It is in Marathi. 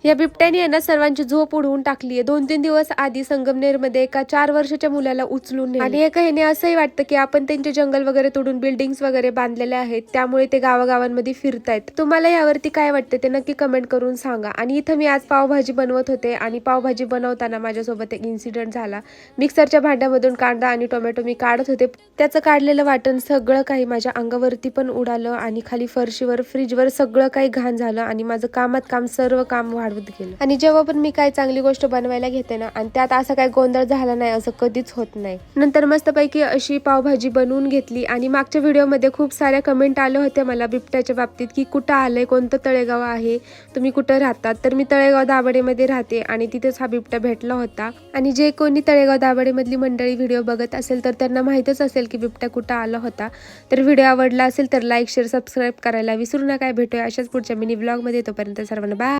या बिबट्याने आहे ना सर्वांची झोप उडवून टाकली आहे। 2-3 दिवस आधी संगमनेरमध्ये एका 4 वर्षाच्या मुलाला उचलून नेले आणि एका ह्याने असंही वाटतं की आपण त्यांचे जंगल वगैरे तोडून बिल्डिंग्स वगैरे बांधलेले आहेत, त्यामुळे ते गावागावांमध्ये फिरतायत। तुम्हाला यावरती काय वाटतं ते नक्की कमेंट करून सांगा। आणि इथं मी आज पावभाजी बनवत होते आणि पावभाजी बनवताना माझ्यासोबत एक इन्सिडेंट झाला। मिक्सरच्या भांड्यामधून कांदा आणि टोमॅटो मी काढत होते, त्याचं काढलेलं वाटण सगळं काही माझ्या अंगावरती पण उडालं आणि खाली फरशीवर फ्रीजवर सगळं काही घाण झालं आणि माझं कामात काम सर्व काम वाढवत गेलं। आणि जेव्हा पण मी काय चांगली गोष्ट बनवायला घेते ना आणि त्यात असा काही गोंधळ झाला नाही असं कधीच होत नाही। नंतर मस्तपैकी अशी पावभाजी बनवून घेतली आणि मागच्या व्हिडिओमध्ये खूप साऱ्या कमेंट आल्या होत्या मला बिबट्याच्या बाबतीत की कुठं आलंय, कोणतं तळेगाव आहे, तुम्ही कुठं राहतात। तर मी तळेगाव दाभाडेमध्ये राहते आणि तिथेच हा बिबट्या भेटला होता। आणि जे कोणी तळेगाव दाभाडेमधली मंडळी व्हिडिओ बघत असेल तर त्यांना माहितच असेल की बिबट्या कुठं आला होता। तर व्हिडिओ आवडला असेल तर लाईक शेअर सबस्क्राईब करायला विसरू नका। भेटूया अशाच पुढच्या मिनी ब्लॉगमध्ये, तोपर्यंत सर्वांना बाय।